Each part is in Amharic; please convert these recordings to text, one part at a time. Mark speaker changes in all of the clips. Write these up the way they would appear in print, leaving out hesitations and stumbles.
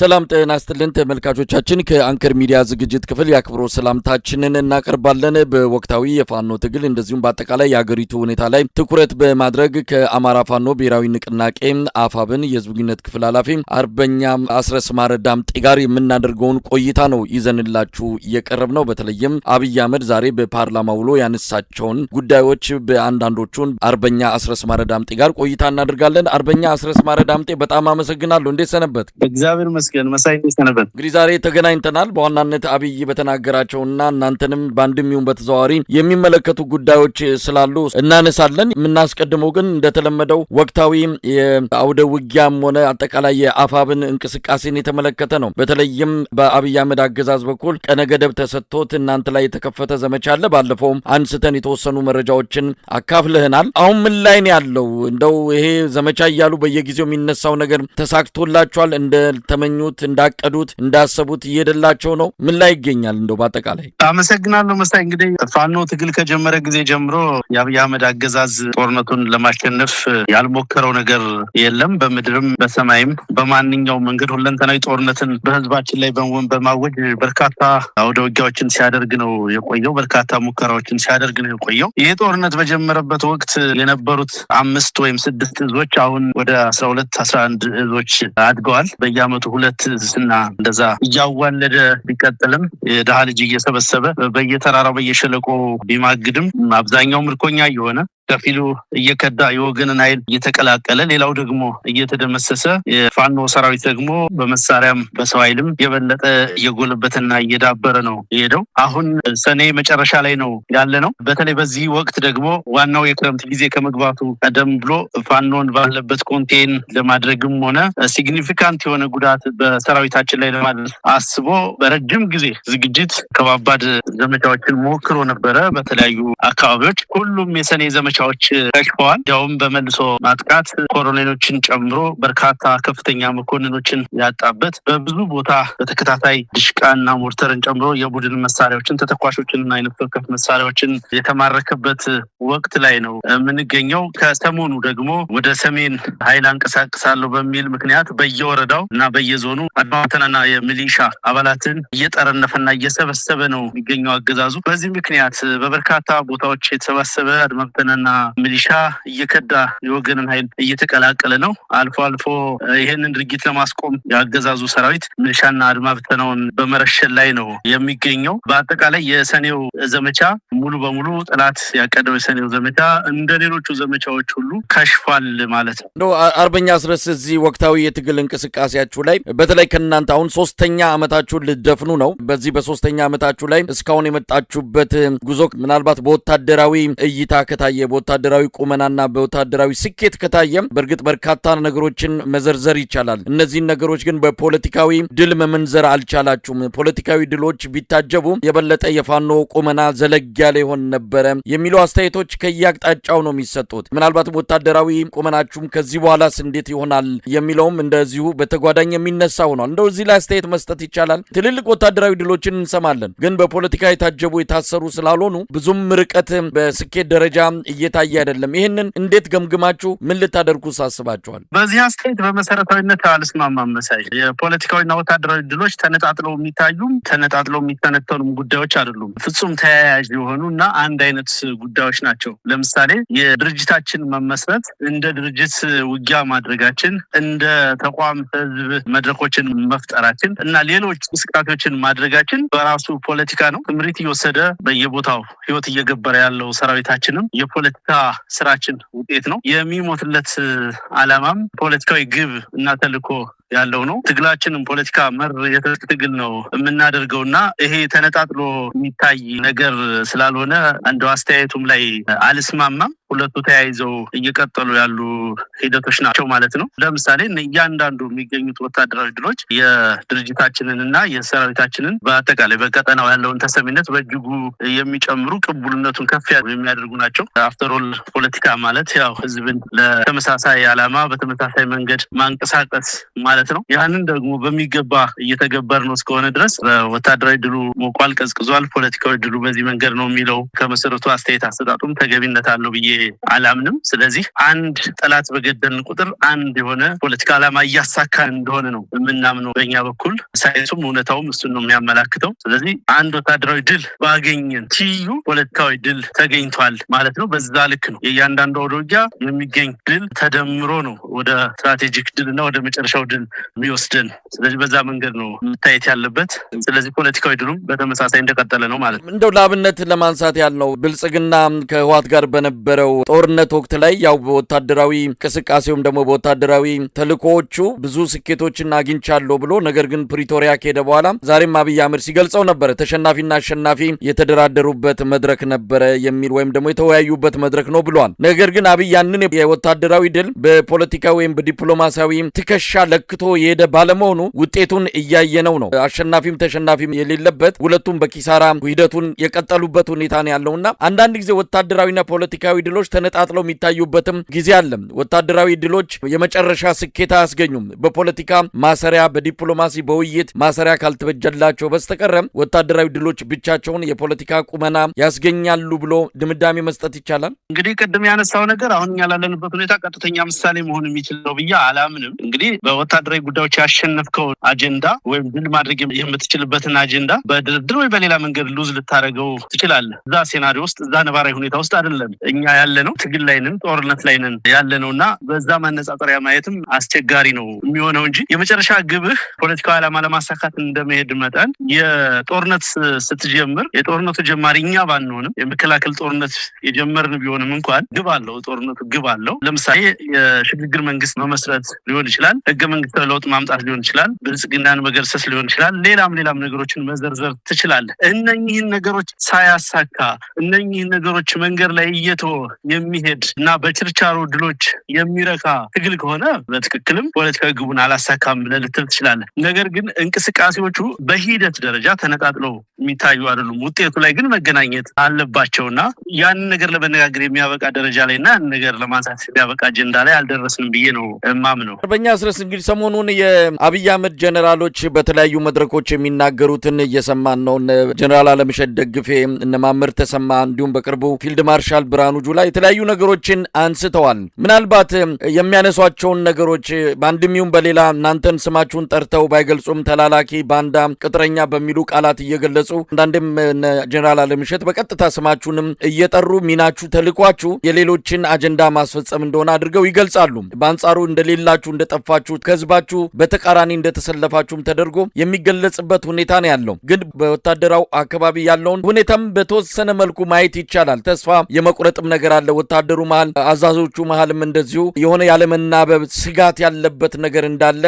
Speaker 1: ሰላም ጤና ይስጥልን ተመልካቾቻችን ከአንከር ሚዲያ ዝግጅት ክፍል ያክብሮ ሰላምታችንን እናቀርባለን። በወቅታዊ የፋኖ ትግል እንደዚሁም በአጠቃላይ የሀገሪቱ ሁኔታ ላይ ትኩረት በማድረግ ከአማራ ፋኖ ብሔራዊ ንቅናቄ አፋብን የህዝብ ግንኙነት ክፍል ኃላፊ አርበኛ አስረስ ማረ ዳምጤ ጋር የምናደርገውን ቆይታ ነው ይዘንላችሁ የቀረብነው። በተለይም አብይ አህመድ ዛሬ በፓርላማ ውሎ ያነሳቸውን ጉዳዮች በአንዳንዶቹን አርበኛ አስረስ ማረ ዳምጤ ጋር ቆይታ እናደርጋለን። አርበኛ አስረስ ማረ ዳምጤ በጣም አመሰግናለሁ። እንዴት ሰነበት?
Speaker 2: እግዚአብሔር ይመስገን መሳይ ሰነበት።
Speaker 1: እንግዲህ ዛሬ ተገናኝተናል። በዋናነት አብይ በተናገራቸውና እናንተንም ባንድሚውን በተዘዋዋሪ የሚመለከቱ ጉዳዮች ስላሉ እናነሳለን። የምናስቀድመው ግን እንደተለመደው ወቅታዊ የአውደ ውጊያም ሆነ አጠቃላይ የአፋብን እንቅስቃሴን የተመለከተ ነው። በተለይም በአብይ አህመድ አገዛዝ በኩል ቀነ ገደብ ተሰጥቶት እናንተ ላይ የተከፈተ ዘመቻ አለ። ባለፈውም አንስተን የተወሰኑ መረጃዎችን አካፍለህናል። አሁን ምን ላይ ነው ያለው? እንደው ይሄ ዘመቻ እያሉ በየጊዜው የሚነሳው ነገር ተሳክቶላችኋል? እንደተመኙት እንዳቀዱት እንዳሰቡት እየደላቸው ነው? ምን ላይ ይገኛል? እንደው በአጠቃላይ
Speaker 2: አመሰግናለሁ መሳይ። እንግዲህ ፋኖ ትግል ከጀመረ ጊዜ ጀምሮ የአብይ አህመድ አገዛዝ ጦርነቱን ለማሸነፍ ያልሞከረው ነገር የለም። በምድርም በሰማይም በማንኛውም መንገድ ሁለንተናዊ ጦርነትን በህዝባችን ላይ በማወጅ በርካታ አውደ ውጊያዎችን ሲያደርግ ነው የቆየው። በርካታ ሙከራዎችን ሲያደርግ ነው የቆየው። ይህ ጦርነት በጀመረበት ወቅት የነበሩት 5 ወይም 6 እዞች አሁን ወደ 12 11 እዞች አድገዋል። በየአመቱ 2 እዝና እንደዛ እያዋለደ ቢቀጥልም የደሃ ልጅ እየሰበሰበ በየተራራው በየሸለቆ ቢማግድም አብዛኛው ምርኮኛ የሆነ ከፊሉ እየከዳ የወገንን ኃይል እየተቀላቀለ ሌላው ደግሞ እየተደመሰሰ የፋኖ ሰራዊት ደግሞ በመሳሪያም በሰው ኃይልም የበለጠ እየጎለበተና እየዳበረ ነው የሄደው። አሁን ሰኔ መጨረሻ ላይ ነው ያለ ነው። በተለይ በዚህ ወቅት ደግሞ ዋናው የክረምት ጊዜ ከመግባቱ ቀደም ብሎ ፋኖን ባለበት ኮንቴን ለማድረግም ሆነ ሲግኒፊካንት የሆነ ጉዳት በሰራዊታችን ላይ ለማድረስ አስቦ በረጅም ጊዜ ዝግጅት ከባባድ ዘመቻዎችን ሞክሮ ነበረ በተለያዩ አካባቢዎች። ሁሉም የሰኔ ዘመቻዎች ተሽፈዋል። ያውም በመልሶ ማጥቃት ኮሎኔሎችን ጨምሮ በርካታ ከፍተኛ መኮንኖችን ያጣበት በብዙ ቦታ በተከታታይ ድሽቃና ሞርተርን ጨምሮ የቡድን መሳሪያዎችን ተተኳሾችንና አይነት ወከፍ መሳሪያዎችን የተማረከበት ወቅት ላይ ነው የምንገኘው። ከሰሞኑ ደግሞ ወደ ሰሜን ኃይል አንቀሳቅሳለሁ በሚል ምክንያት በየወረዳው እና በየዞኑ አድማተናና የሚሊሻ አባላትን እየጠረነፈና እየሰበሰበ ነው የሚገኘው አገዛዙ። በዚህ ምክንያት በበርካታ ቦታዎች የተሰባሰበ አድማተናና ሚሊሻ እየከዳ የወገንን ኃይል እየተቀላቀለ ነው። አልፎ አልፎ ይሄንን ድርጊት ለማስቆም ያገዛዙ ሰራዊት ሚሊሻና አድማተናውን በመረሸን ላይ ነው የሚገኘው። በአጠቃላይ የሰኔው ዘመቻ ሙሉ በሙሉ ጠላት ያቀደው የሰኔው ዘመቻ እንደሌሎቹ ዘመቻዎች ሁሉ ከሽፏል ማለት ነው።
Speaker 1: አርበኛ አስረስ እዚህ ወቅታዊ የትግል እንቅስቃሴያችሁ ላይ በተለይ ከእናንተ አሁን 3ኛ ዓመታችሁን ልትደፍኑ ነው። በዚህ በ3ኛ ዓመታችሁ ላይ እስካሁን የመጣችሁበት ጉዞ ምናልባት በወታደራዊ እይታ ከታየ በወታደራዊ ቁመናና በወታደራዊ ስኬት ከታየም በእርግጥ በርካታ ነገሮችን መዘርዘር ይቻላል። እነዚህን ነገሮች ግን በፖለቲካዊ ድል መመንዘር አልቻላችሁም። ፖለቲካዊ ድሎች ቢታጀቡ የበለጠ የፋኖ ቁመና ዘለግ ያለ ይሆን ነበረ የሚሉ አስተያየቶች ከየአቅጣጫው ነው የሚሰጡት። ምናልባትም ወታደራዊ ቁመናችሁም ከዚህ በኋላስ እንዴት ይሆናል የሚለውም እንደዚሁ በተጓዳኝ የሚነሳ ሆኗል። እንደው እዚህ ላይ አስተያየት መስጠት ይቻላል። ትልልቅ ወታደራዊ ድሎችን እንሰማለን፣ ግን በፖለቲካ የታጀቡ የታሰሩ ስላልሆኑ ብዙም ርቀት በስኬት ደረጃ እየታየ አይደለም። ይሄንን እንዴት ገምግማችሁ ምን ልታደርጉ ሳስባችኋል?
Speaker 2: በዚህ አስተያየት በመሰረታዊነት አልስማማም መሳይ። የፖለቲካዊና ወታደራዊ ድሎች ተነጣጥለው የሚታዩም ተነጣጥለው የሚተነተኑም ጉዳዮች አይደሉም። ፍጹም ተያያዥ የሆኑና አንድ አይነት ጉዳዮች ናቸው። ለምሳሌ የድርጅታችን መመስረት፣ እንደ ድርጅት ውጊያ ማድረጋችን፣ እንደ ተቋም ህዝብ መድረኮችን መፍጠራችን እና ሌሎች እንቅስቃሴዎችን ማድረጋችን በራሱ ፖለቲካ ነው። ትምሪት እየወሰደ በየቦታው ህይወት እየገበረ ያለው ሰራዊታችንም የፖለቲካ ስራችን ውጤት ነው። የሚሞትለት ዓላማም ፖለቲካዊ ግብ እና ተልዕኮ ያለው ነው። ትግላችንም ፖለቲካ መር የትጥቅ ትግል ነው የምናደርገውና ይሄ ተነጣጥሎ የሚታይ ነገር ስላልሆነ አንዱ አስተያየቱም ላይ አልስማማም። ሁለቱ ተያይዘው እየቀጠሉ ያሉ ሂደቶች ናቸው ማለት ነው። ለምሳሌ እያንዳንዱ የሚገኙት ወታደራዊ ድሎች የድርጅታችንንና የሰራዊታችንን በአጠቃላይ በቀጠናው ያለውን ተሰሚነት በእጅጉ የሚጨምሩ ቅቡልነቱን ከፍ የሚያደርጉ ናቸው። አፍተር ኦል ፖለቲካ ማለት ያው ህዝብን ለተመሳሳይ ዓላማ በተመሳሳይ መንገድ ማንቀሳቀስ ማለት ነው። ያንን ደግሞ በሚገባ እየተገበር ነው እስከሆነ ድረስ ወታደራዊ ድሉ ሞቋል፣ ቀዝቅዟል፣ ፖለቲካዊ ድሉ በዚህ መንገድ ነው የሚለው ከመሰረቱ አስተያየት አሰጣጡም ተገቢነት አለው ብዬ አላምንም። ስለዚህ አንድ ጠላት በገደልን ቁጥር አንድ የሆነ ፖለቲካ ዓላማ እያሳካን እንደሆነ ነው የምናምነው በእኛ በኩል። ሳይንሱም እውነታውም እሱን ነው የሚያመላክተው። ስለዚህ አንድ ወታደራዊ ድል ባገኘን ትይዩ ፖለቲካዊ ድል ተገኝቷል ማለት ነው። በዛ ልክ ነው የእያንዳንዱ አውደ ውጊያ የሚገኝ ድል ተደምሮ ነው ወደ ስትራቴጂክ ድልና ወደ መጨረሻው ድል የሚወስደን። ስለዚህ በዛ መንገድ ነው መታየት ያለበት። ስለዚህ ፖለቲካዊ ድሉም በተመሳሳይ እንደቀጠለ ነው ማለት ነው።
Speaker 1: እንደው ለአብነት ለማንሳት ያልነው ብልጽግና ከህወሓት ጋር በነበረው ጦርነት ወቅት ላይ ያው በወታደራዊ እንቅስቃሴውም ደግሞ በወታደራዊ ተልእኮዎቹ ብዙ ስኬቶችን አግኝቻለሁ ብሎ ነገር ግን ፕሪቶሪያ ከሄደ በኋላ ዛሬም አብይ አህመድ ሲገልጸው ነበር ተሸናፊና አሸናፊ የተደራደሩበት መድረክ ነበረ የሚል ወይም ደግሞ የተወያዩበት መድረክ ነው ብሏል። ነገር ግን አብይ ያንን የወታደራዊ ድል በፖለቲካ ወይም በዲፕሎማሲያዊ ትከሻ ለክቶ የሄደ ባለመሆኑ ውጤቱን እያየነው ነው። አሸናፊም ተሸናፊም የሌለበት ሁለቱም በኪሳራ ሂደቱን የቀጠሉበት ሁኔታ ነው ያለውና አንዳንድ ጊዜ ወታደራዊና ፖለቲካዊ ድሎች ተነጣጥለው የሚታዩበትም ጊዜ አለ። ወታደራዊ ድሎች የመጨረሻ ስኬት አያስገኙም። በፖለቲካ ማሰሪያ፣ በዲፕሎማሲ በውይይት ማሰሪያ ካልተበጀላቸው በስተቀር ወታደራዊ ድሎች ብቻቸውን የፖለቲካ ቁመና ያስገኛሉ ብሎ ድምዳሜ መስጠት ይቻላል።
Speaker 2: እንግዲህ ቅድም ያነሳው ነገር አሁን ያላለንበት ሁኔታ ቀጥተኛ ምሳሌ መሆን የሚችል ነው ብዬ አላምንም። እንግዲህ በወታደራዊ ጉዳዮች ያሸነፍከው አጀንዳ ወይም ድል ማድረግ የምትችልበትን አጀንዳ በድርድር ወይ በሌላ መንገድ ሉዝ ልታደርገው ትችላለህ። እዛ ሴናሪዮ ውስጥ እዛ ነባራዊ ሁኔታ ውስጥ አይደለም እኛ ያለነው፣ ትግል ላይ ነን፣ ጦርነት ላይ ነን ያለነውና በዛ ማነጻጸሪያ ማየትም አስቸጋሪ ነው የሚሆነው እንጂ የመጨረሻ ግብህ ፖለቲካዊ ዓላማ ለማሳካት እንደመሄድ መጠን የጦርነት ስትጀምር የጦርነቱ ጀማሪ እኛ ባንሆንም የመከላከል ጦርነት የጀመርን ቢሆንም እንኳን ግብ አለው። ጦርነቱ ግብ አለው። ለምሳሌ የሽግግር መንግስት መመስረት ሊሆን ይችላል፣ ህገ መንግስታዊ ለውጥ ማምጣት ሊሆን ይችላል፣ ብልጽግናን መገርሰስ ሊሆን ይችላል፣ ሌላም ነገሮችን መዘርዘር ትችላለህ። እነኚህን ነገሮች ሳያሳካ እነኚህን ነገሮች መንገድ ላይ እየተወ የሚሄድ እና በችርቻሮ ድሎች የሚረካ ትግል ከሆነ በትክክልም ፖለቲካዊ ግቡን አላሳካም ብለህ ልትል ትችላለህ። ነገር ግን እንቅስቃሴዎቹ በሂደት ደረጃ ተነጣጥለው የሚታዩ አይደሉም። ውጤቱ ላይ ግን መገናኘት አለባቸውና ያንን ነገር ለመነጋገር የሚያበቃ ደረጃ ላይና ያን ነገር ለማንሳት የሚያበቃ አጀንዳ ላይ አልደረስንም ብዬ ነው የማምነው።
Speaker 1: አርበኛ አስረስ እንግዲህ ሰሞኑን የአብይ አህመድ ጀነራሎች በተለያዩ መድረኮች የሚናገሩትን እየሰማን ነው። ጀነራል አለምሸት ደግፌ፣ እነ ማመር ተሰማ እንዲሁም በቅርቡ ፊልድ ማርሻል ብርሃኑ ጁላ የተለያዩ ነገሮችን አንስተዋል። ምናልባት የሚያነሷቸውን ነገሮች በአንድም ይሁን በሌላ እናንተን ስማችሁን ጠርተው ባይገልጹም ተላላኪ፣ ባንዳ፣ ቅጥረኛ በሚሉ ቃላት እየገለጹ አንዳንድም ጀነራል አለምሸት በቀጥታ ስማችሁንም እየጠሩ ሚናችሁ ተልኳችሁ የሌሎችን አጀንዳ ማስፈጸም እንደሆነ አድርገው ይገልጻሉ። በአንጻሩ እንደሌላችሁ እንደጠፋችሁ ከህዝባችሁ በተቃራኒ እንደተሰለፋችሁም ተደርጎ የሚገለጽበት ሁኔታ ነው ያለው። ግን በወታደራው አካባቢ ያለውን ሁኔታም በተወሰነ መልኩ ማየት ይቻላል። ተስፋ የመቁረጥም ነገር አለ። ወታደሩ መሃል፣ አዛዦቹ መሃልም እንደዚሁ የሆነ ያለመናበብ ስጋት ያለበት ነገር እንዳለ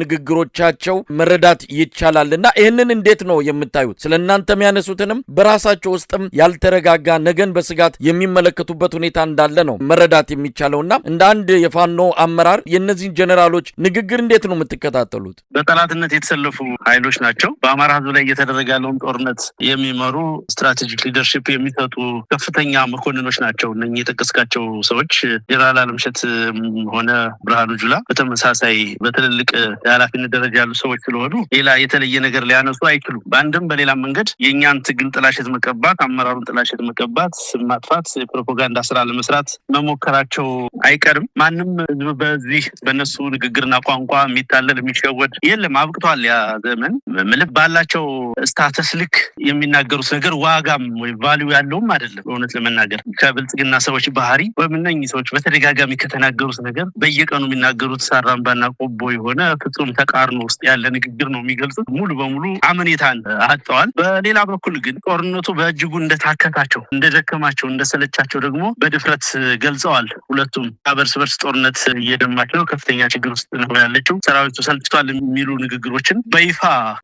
Speaker 1: ከንግግሮቻቸው መረዳት ይቻላል። እና ይህንን እንዴት ነው የምታዩት? ስለ እናንተ የሚያነሱትንም በራሳቸው ውስጥም ያልተረጋጋ ነገን በስጋት የሚመለከቱበት ሁኔታ እንዳለ ነው መረዳት የሚቻለውና እንደ አንድ የፋኖ አመራር የእነዚህን ጀነራሎች ንግግር እንዴት ነው የምትከታተሉት?
Speaker 2: በጠላትነት የተሰለፉ ኃይሎች ናቸው። በአማራ ህዝብ ላይ እየተደረገ ያለውን ጦርነት የሚመሩ ስትራቴጂክ ሊደርሺፕ የሚሰጡ ከፍተኛ መኮንኖች ናቸው። እነኚህ የጠቀስካቸው ሰዎች ጀነራል አለምሸት ሆነ ብርሃኑ ጁላ በተመሳሳይ በትልልቅ የኃላፊነት ደረጃ ያሉ ሰዎች ስለሆኑ ሌላ የተለየ ነገር ሊያነሱ አይችሉም። በአንድም በሌላ መንገድ የእኛን ትግል ጥላሸት መቀባት፣ አመራሩን ጥላሸት መቀባት፣ ስም ማጥፋት፣ የፕሮፓጋንዳ ስራ ለመስራት መሞከራቸው አይቀርም። ማንም ህዝብ በዚህ በእነሱ ንግግርና ቋንቋ የሚታለል የሚሸወድ የለም። አብቅቷል ያ ዘመን። ምልብ ባላቸው ስታተስ ልክ የሚናገሩት ነገር ዋጋም ወይ ቫልዩ ያለውም አይደለም። እውነት ለመናገር ከብልጽግና ሰዎች ባህሪ ወይም እነኚህ ሰዎች በተደጋጋሚ ከተናገሩት ነገር በየቀኑ የሚናገሩት ሳራምባና ቆቦ የሆነ ፍጹም ተቃርኖ ውስጥ ያለ ንግግር ነው የሚገልጹት። ሙሉ በሙሉ አመኔታን አጥተዋል። በሌላ በኩል ግን ጦርነቱ በእጅጉ እንደታከታቸው፣ እንደደከማቸው፣ እንደሰለቻቸው ደግሞ በድፍረት ገልጸዋል። ሁለቱም በርስ በርስ ጦርነት እየደማች ነው፣ ከፍተኛ ችግር ውስጥ ነው ያለችው፣ ሰራዊቱ ሰልችቷል የሚሉ ንግግሮችን በይፋ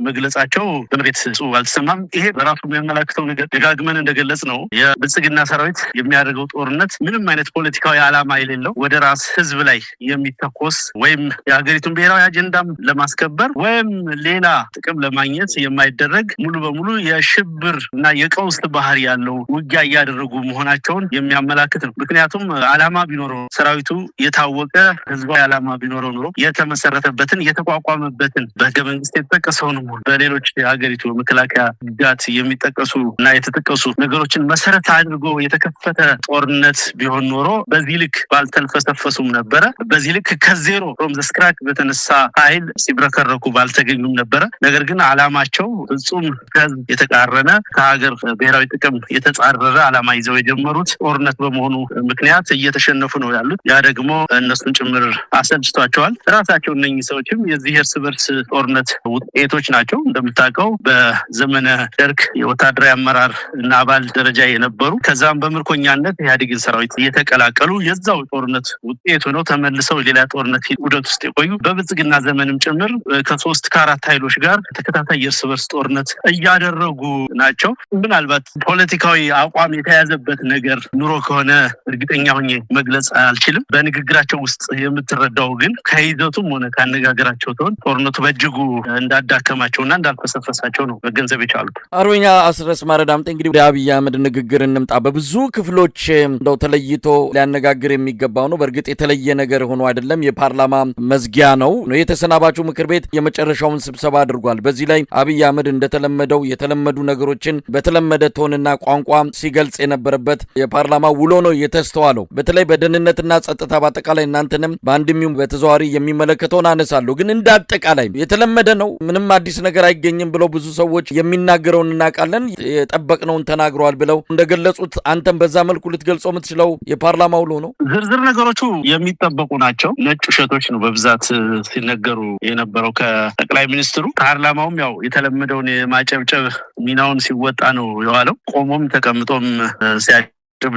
Speaker 2: መግለጻቸው በመሬት አልተሰማም። ይሄ በራሱ የሚያመላክተው ነገር ደጋግመን እንደገለጽ ነው የብልጽግና ሰራዊት የሚያደርገው ጦርነት ምንም አይነት ፖለቲካዊ ዓላማ የሌለው ወደ ራስ ህዝብ ላይ የሚተኮስ ወይም የሀገሪቱን ብሔራዊ አጀንዳም ለማስከበር ወይም ሌላ ጥቅም ለማግኘት የማይደረግ ሙሉ በሙሉ የሽብር እና የቀውስ ባህሪ ያለው ውጊያ እያደረጉ መሆናቸውን የሚያመላክት ነው። ምክንያቱም ዓላማ ቢኖረው ሰራዊቱ የታወቀ ህዝባዊ ዓላማ ቢኖረው ኑሮ የተመሰረተበትን የተቋቋመበትን በህገ መንግስት የተጠቀሰውን በሌሎች የሀገሪቱ መከላከያ ግዛት የሚጠቀሱ እና የተጠቀሱ ነገሮችን መሰረት አድርጎ የተከፈተ ጦርነት ጦርነት ቢሆን ኖሮ በዚህ ልክ ባልተልፈሰፈሱም ነበረ። በዚህ ልክ ከዜሮ ፍሮም ዘ ስክራች በተነሳ ኃይል ሲብረከረኩ ባልተገኙም ነበረ። ነገር ግን አላማቸው ፍጹም ከህዝብ የተቃረነ ከሀገር ብሔራዊ ጥቅም የተጻረረ አላማ ይዘው የጀመሩት ጦርነት በመሆኑ ምክንያት እየተሸነፉ ነው ያሉት። ያ ደግሞ እነሱን ጭምር አሰልችቷቸዋል። ራሳቸው እነኚህ ሰዎችም የዚህ እርስ በርስ ጦርነት ውጤቶች ናቸው። እንደምታውቀው በዘመነ ደርግ የወታደራዊ አመራር እና አባል ደረጃ የነበሩ ከዛም በምርኮኛነት ኢህአዴግን ሰራዊት እየተቀላቀሉ የዛው ጦርነት ውጤት ሆነው ተመልሰው ሌላ ጦርነት ውደት ውስጥ የቆዩ በብልጽግና ዘመንም ጭምር ከ3 ከ4 ኃይሎች ጋር ተከታታይ የእርስ በርስ ጦርነት እያደረጉ ናቸው። ምናልባት ፖለቲካዊ አቋም የተያዘበት ነገር ኑሮ ከሆነ እርግጠኛ ሆኜ መግለጽ አልችልም። በንግግራቸው ውስጥ የምትረዳው ግን ከይዘቱም ሆነ ካነጋገራቸው ተሆን ጦርነቱ በእጅጉ እንዳዳከማቸውና እንዳልፈሰፈሳቸው ነው መገንዘብ የቻሉት።
Speaker 1: አርበኛ አስረስ ማረዳምጤ እንግዲህ ወደ አብይ አህመድ ንግግር እንምጣ። በብዙ ክፍሎች እንደው ተለይቶ ሊያነጋግር የሚገባው ነው። በእርግጥ የተለየ ነገር ሆኖ አይደለም። የፓርላማ መዝጊያ ነው። የተሰናባቹ ምክር ቤት የመጨረሻውን ስብሰባ አድርጓል። በዚህ ላይ አብይ አህመድ እንደተለመደው የተለመዱ ነገሮችን በተለመደ ቶንና ቋንቋ ሲገልጽ የነበረበት የፓርላማ ውሎ ነው የተስተዋለው። በተለይ በደህንነትና ጸጥታ በአጠቃላይ እናንተንም በአንድም በተዘዋዋሪ የሚመለከተውን አነሳለሁ። ግን እንደ አጠቃላይ የተለመደ ነው፣ ምንም አዲስ ነገር አይገኝም ብለው ብዙ ሰዎች የሚናገረውን እናውቃለን። የጠበቅነውን ተናግረዋል ብለው እንደገለጹት አንተም በዛ መልኩ ልትገልጸው የምትችለው የፓርላማ ውሎ ነው?
Speaker 2: ዝርዝር ነገሮቹ የሚጠበቁ ናቸው። ነጭ ውሸቶች ነው በብዛት ሲነገሩ የነበረው ከጠቅላይ ሚኒስትሩ። ፓርላማውም ያው የተለመደውን የማጨብጨብ ሚናውን ሲወጣ ነው የዋለው። ቆሞም ተቀምጦም ሲያጨብ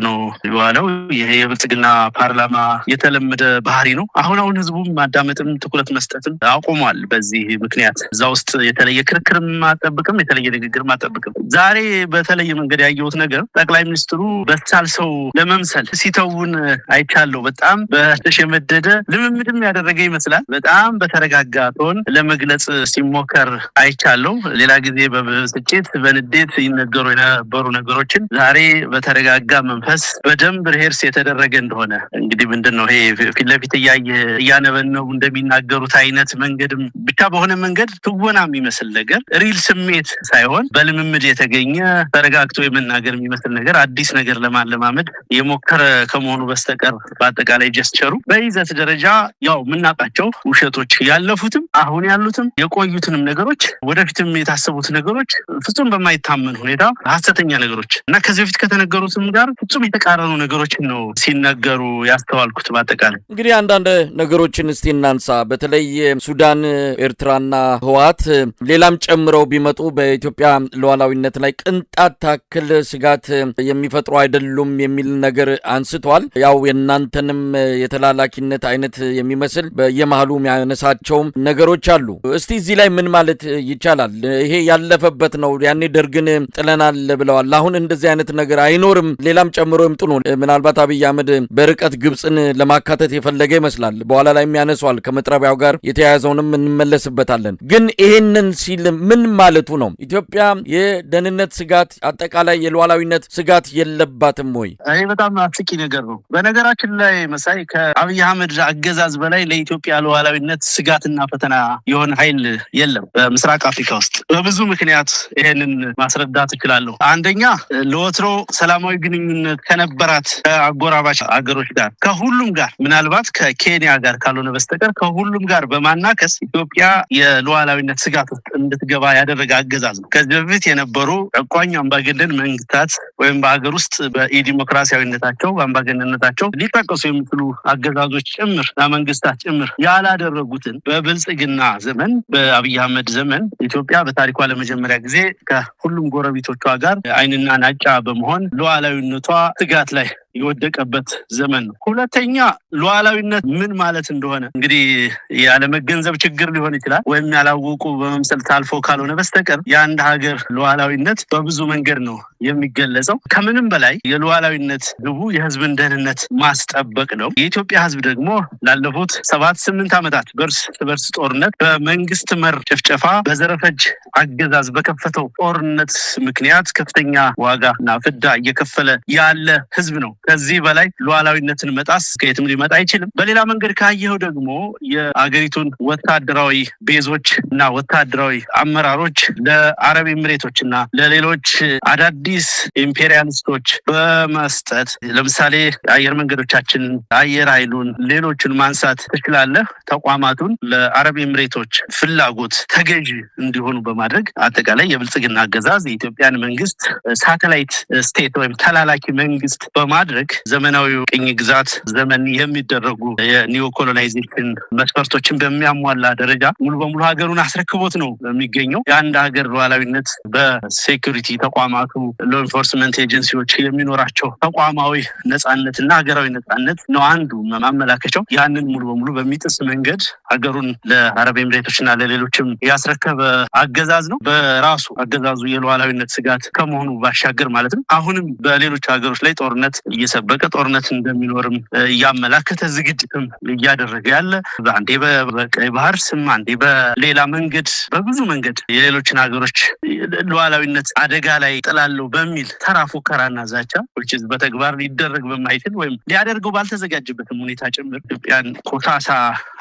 Speaker 2: ነው የዋለው። ይሄ የብልጽግና ፓርላማ የተለመደ ባህሪ ነው። አሁን ህዝቡም ማዳመጥም ትኩረት መስጠትም አቁሟል። በዚህ ምክንያት እዛ ውስጥ የተለየ ክርክርም አጠብቅም፣ የተለየ ንግግርም አጠብቅም። ዛሬ በተለየ መንገድ ያየሁት ነገር ጠቅላይ ሚኒስትሩ በሳል ሰው ለመምሰል ሲተውን አይቻለሁ። በጣም በተሸመደደ ልምምድም ያደረገ ይመስላል። በጣም በተረጋጋ ቶን ለመግለጽ ሲሞከር አይቻለሁ። ሌላ ጊዜ በብስጭት በንዴት ይነገሩ የነበሩ ነገሮችን ዛሬ በተረጋጋ መንፈስ በደንብ ሪሄርስ የተደረገ እንደሆነ እንግዲህ ምንድነው ይሄ ፊት ለፊት እያነበነቡ እንደሚናገሩት አይነት መንገድም ብቻ በሆነ መንገድ ትወና የሚመስል ነገር ሪል ስሜት ሳይሆን በልምምድ የተገኘ ተረጋግቶ የመናገር የሚመስል ነገር አዲስ ነገር ለማለማመድ የሞከረ ከመሆኑ በስተቀር በአጠቃላይ ጀስቸሩ በይዘት ደረጃ ያው የምናውቃቸው ውሸቶች ያለፉትም አሁን ያሉትም የቆዩትንም ነገሮች ወደፊትም የታሰቡት ነገሮች ፍጹም በማይታመን ሁኔታ ሐሰተኛ ነገሮች እና ከዚህ በፊት ከተነገሩትም ጋር ፍጹም የተቃረኑ ነገሮችን ነው ሲነገሩ ያስተዋልኩት። በአጠቃላይ
Speaker 1: እንግዲህ አንዳንድ ነገሮችን እስቲ እናንሳ። በተለይ ሱዳን፣ ኤርትራና ህወሓት ሌላም ጨምረው ቢመጡ በኢትዮጵያ ሉዓላዊነት ላይ ቅንጣት ታክል ስጋት የሚፈጥሩ አይደሉም የሚል ነገር አንስተዋል። ያው የእናንተንም የተላላኪነት አይነት የሚመስል በየመሃሉ የሚያነሳቸውም ነገሮች አሉ። እስቲ እዚህ ላይ ምን ማለት ይቻላል? ይሄ ያለፈበት ነው። ያኔ ደርግን ጥለናል ብለዋል። አሁን እንደዚህ አይነት ነገር አይኖርም ሌላም ጨምሮ ይምጡ ነው። ምናልባት አብይ አህመድ በርቀት ግብጽን ለማካተት የፈለገ ይመስላል። በኋላ ላይ ያነሷል። ከመጥረቢያው ጋር የተያያዘውንም እንመለስበታለን። ግን ይሄንን ሲል ምን ማለቱ ነው? ኢትዮጵያ የደህንነት ስጋት አጠቃላይ የሉዓላዊነት ስጋት የለባትም ወይ?
Speaker 2: ይሄ በጣም አስቂ ነገር ነው። በነገራችን ላይ መሳይ ከአብይ አህመድ አገዛዝ በላይ ለኢትዮጵያ ሉዓላዊነት ስጋትና ፈተና የሆነ ኃይል የለም በምስራቅ አፍሪካ ውስጥ። በብዙ ምክንያት ይሄንን ማስረዳት እችላለሁ። አንደኛ ለወትሮ ሰላማዊ ግንኙነት ከነበራት ከአጎራባች አገሮች ጋር ከሁሉም ጋር ምናልባት ከኬንያ ጋር ካልሆነ በስተቀር ከሁሉም ጋር በማናከስ ኢትዮጵያ የሉዓላዊነት ስጋት ውስጥ እንድትገባ ያደረገ አገዛዝ ነው። ከዚህ በፊት የነበሩ ጨቋኝ አምባገነን መንግስታት ወይም በሀገር ውስጥ በኢዲሞክራሲያዊነታቸው በአምባገነንነታቸው ሊጠቀሱ የሚችሉ አገዛዞች ጭምር እና መንግስታት ጭምር ያላደረጉትን በብልጽግና ዘመን በአብይ አህመድ ዘመን ኢትዮጵያ በታሪኳ ለመጀመሪያ ጊዜ ከሁሉም ጎረቤቶቿ ጋር አይንና ናጫ በመሆን ሉዓላዊነቷ ስጋት ላይ የወደቀበት ዘመን ነው። ሁለተኛ ሉዓላዊነት ምን ማለት እንደሆነ እንግዲህ ያለመገንዘብ ችግር ሊሆን ይችላል ወይም ያላወቁ በመምሰል ታልፎ ካልሆነ በስተቀር የአንድ ሀገር ሉዓላዊነት በብዙ መንገድ ነው የሚገለጸው። ከምንም በላይ የሉዓላዊነት ግቡ የህዝብን ደህንነት ማስጠበቅ ነው። የኢትዮጵያ ህዝብ ደግሞ ላለፉት 7-8 ዓመታት በርስ ጦርነት በመንግስት መር ጭፍጨፋ በዘረፈጅ አገዛዝ በከፈተው ጦርነት ምክንያት ከፍተኛ ዋጋና ፍዳ እየከፈለ ያለ ህዝብ ነው። ከዚህ በላይ ሉዓላዊነትን መጣስ ከየትም ሊመጣ አይችልም። በሌላ መንገድ ካየው ደግሞ የአገሪቱን ወታደራዊ ቤዞች እና ወታደራዊ አመራሮች ለአረብ ኤምሬቶች እና ለሌሎች አዳዲስ ኢምፔሪያሊስቶች በመስጠት ለምሳሌ አየር መንገዶቻችን፣ አየር ኃይሉን፣ ሌሎችን ማንሳት ትችላለህ። ተቋማቱን ለአረብ ኤምሬቶች ፍላጎት ተገዥ እንዲሆኑ በማድረግ አጠቃላይ የብልጽግና አገዛዝ የኢትዮጵያን መንግስት ሳተላይት ስቴት ወይም ተላላኪ መንግስት በማድረግ ዘመናዊ ቅኝ ግዛት ዘመን የሚደረጉ የኒዮ ኮሎናይዜሽን መስፈርቶችን በሚያሟላ ደረጃ ሙሉ በሙሉ ሀገሩን አስረክቦት ነው የሚገኘው። የአንድ ሀገር ሉዓላዊነት በሴኩሪቲ ተቋማቱ ሎ ኢንፎርስመንት ኤጀንሲዎች የሚኖራቸው ተቋማዊ ነጻነትና ሀገራዊ ነጻነት ነው አንዱ ማመላከቻው። ያንን ሙሉ በሙሉ በሚጥስ መንገድ ሀገሩን ለአረብ ኤምሬቶችና ለሌሎችም ያስረከበ አገዛዝ ነው። በራሱ አገዛዙ የሉዓላዊነት ስጋት ከመሆኑ ባሻገር ማለት ነው አሁንም በሌሎች ሀገሮች ላይ ጦርነት እየሰበቀ ጦርነት እንደሚኖርም እያመላከተ ዝግጅትም እያደረገ ያለ አንዴ በቀይ ባህር ስም አንዴ በሌላ መንገድ በብዙ መንገድ የሌሎችን ሀገሮች ሉዓላዊነት አደጋ ላይ ጥላለሁ በሚል ተራ ፉከራና ዛቻ በተግባር ሊደረግ በማይችል ወይም ሊያደርገው ባልተዘጋጀበትም ሁኔታ ጭምር ኢትዮጵያን ኮሳሳ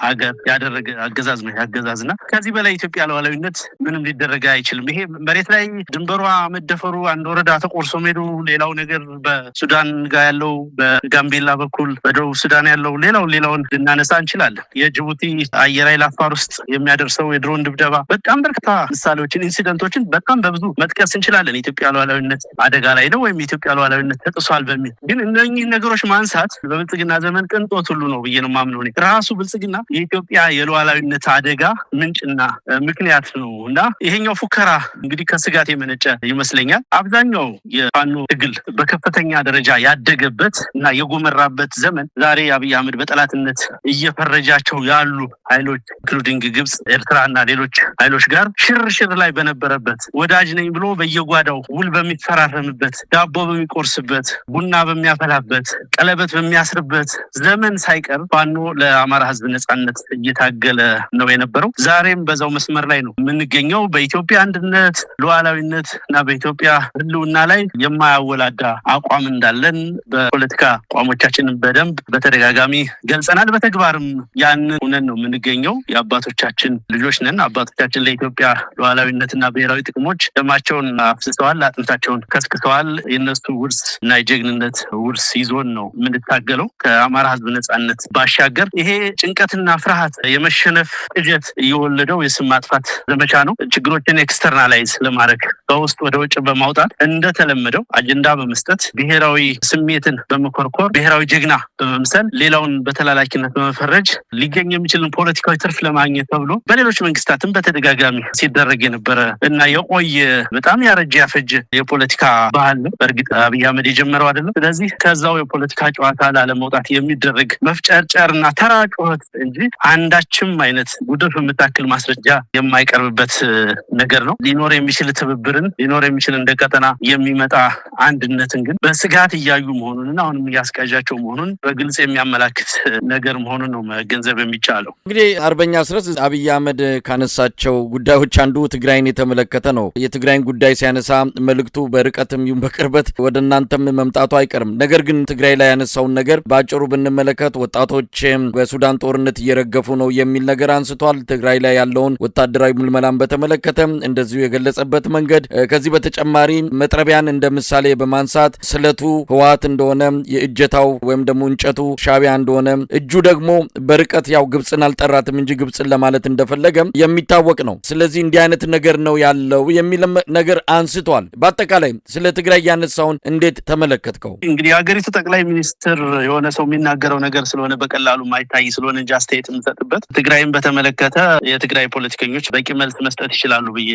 Speaker 2: ሀገር ያደረገ አገዛዝ ነው ያገዛዝና ከዚህ በላይ ኢትዮጵያ ሉዓላዊነት ምንም ሊደረግ አይችልም። ይሄ መሬት ላይ ድንበሯ መደፈሩ አንድ ወረዳ ተቆርሶ ሄዱ ሌላው ነገር በሱዳን ጋር ያለው በጋምቤላ በኩል በደቡብ ሱዳን ያለው ሌላውን ልናነሳ እንችላለን። የጅቡቲ አየር ኃይል አፋር ውስጥ የሚያደርሰው የድሮን ድብደባ በጣም በርካታ ምሳሌዎችን ኢንሲደንቶችን በጣም በብዙ መጥቀስ እንችላለን። ኢትዮጵያ ሉዓላዊነት አደጋ ላይ ነው ወይም ኢትዮጵያ ሉዓላዊነት ተጥሷል በሚል ግን እነኚህ ነገሮች ማንሳት በብልጽግና ዘመን ቅንጦት ሁሉ ነው ብዬ ነው የማምነው። ራሱ ብልጽግና የኢትዮጵያ የሉዓላዊነት አደጋ ምንጭና ምክንያት ነው እና ይሄኛው ፉከራ እንግዲህ ከስጋት የመነጨ ይመስለኛል። አብዛኛው የፋኖ ትግል በከፍተኛ ደረጃ ያደገበት እና የጎመራበት ዘመን ዛሬ አብይ አህመድ በጠላትነት እየፈረጃቸው ያሉ ኃይሎች ኢንክሉዲንግ ግብጽ፣ ኤርትራና ሌሎች ኃይሎች ጋር ሽርሽር ላይ በነበረበት ወዳጅ ነኝ ብሎ በየጓዳው ውል በሚፈራረምበት ዳቦ በሚቆርስበት ቡና በሚያፈላበት ቀለበት በሚያስርበት ዘመን ሳይቀር ፋኖ ለአማራ ሕዝብ ነጻነት እየታገለ ነው የነበረው። ዛሬም በዛው መስመር ላይ ነው የምንገኘው። በኢትዮጵያ አንድነት ሉዓላዊነት እና በኢትዮጵያ ህልውና ላይ የማያወላዳ አቋም እንዳለን በፖለቲካ አቋሞቻችንን በደንብ በተደጋጋሚ ገልጸናል። በተግባርም ያንን ሆነን ነው የምንገኘው። የአባቶቻችን ልጆች ነን። አባቶቻችን ለኢትዮጵያ ሉዓላዊነትና ብሔራዊ ጥቅሞች ደማቸውን አፍስሰዋል፣ አጥንታቸውን ከስክሰዋል። የነሱ ውርስ እና የጀግንነት ውርስ ይዞን ነው የምንታገለው። ከአማራ ህዝብ ነጻነት ባሻገር ይሄ ጭንቀትና ፍርሃት የመሸነፍ ቅዠት እየወለደው የስም ማጥፋት ዘመቻ ነው። ችግሮችን ኤክስተርናላይዝ ለማድረግ በውስጥ ወደ ውጭ በማውጣት እንደተለመደው አጀንዳ በመስጠት ብሔራዊ ስሜትን በመኮርኮር ብሔራዊ ጀግና በመምሰል ሌላውን በተላላኪነት በመፈረጅ ሊገኝ የሚችልን ፖለቲካዊ ትርፍ ለማግኘት ተብሎ በሌሎች መንግስታትም በተደጋጋሚ ሲደረግ የነበረ እና የቆየ በጣም ያረጀ ያፈጀ የፖለቲካ ባህል ነው። በእርግጥ አብይ አህመድ የጀመረው አይደለም። ስለዚህ ከዛው የፖለቲካ ጨዋታ ላለመውጣት የሚደረግ መፍጨርጨርና ተራ ጩኸት እንጂ አንዳችም አይነት ጉድፍ የምታክል ማስረጃ የማይቀርብበት ነገር ነው። ሊኖር የሚችል ትብብርን ሊኖር የሚችል እንደ ቀጠና የሚመጣ አንድነትን ግን በስጋት እያዩ መሆኑንና አሁንም እያስቃዣቸው መሆኑን በግልጽ የሚያመላክት ነገር መሆኑን ነው መገንዘብ የሚቻለው።
Speaker 1: እንግዲህ አርበኛ አስረስ አብይ አህመድ ካነሳቸው ጉዳዮች አንዱ ትግራይን የተመለከተ ነው። የትግራይን ጉዳይ ሲያነሳ መልእክቱ በርቀትም ይሁን በቅርበት ወደ እናንተም መምጣቱ አይቀርም። ነገር ግን ትግራይ ላይ ያነሳውን ነገር በአጭሩ ብንመለከት ወጣቶች በሱዳን ጦርነት እየረገፉ ነው የሚል ነገር አንስቷል። ትግራይ ላይ ያለውን ወታደራዊ ምልመላን በተመለከተ እንደዚሁ የገለጸበት መንገድ ከዚህ በተጨማሪ መጥረቢያን እንደ ምሳሌ በማንሳት ስለቱ ህወሓት እንደሆነ የእጀታው ወይም ደግሞ እንጨቱ ሻዕቢያ እንደሆነ እጁ ደግሞ በርቀት ያው ግብጽን አልጠራትም እንጂ ግብጽን ለማለት እንደፈለገ የሚታወቅ ነው። ስለዚህ እንዲህ አይነት ነገር ነው ያለው የሚል ነገር አንስቷል። በአጠቃላይ ስለ ትግራይ ያነሳውን እንዴት ተመለከትከው?
Speaker 2: እንግዲህ የሀገሪቱ ጠቅላይ ሚኒስትር የሆነ ሰው የሚናገረው ነገር ስለሆነ በቀላሉ ማይታይ ስለሆነ እንጂ አስተያየት የምሰጥበት ትግራይን በተመለከተ የትግራይ ፖለቲከኞች በቂ መልስ መስጠት ይችላሉ ብዬ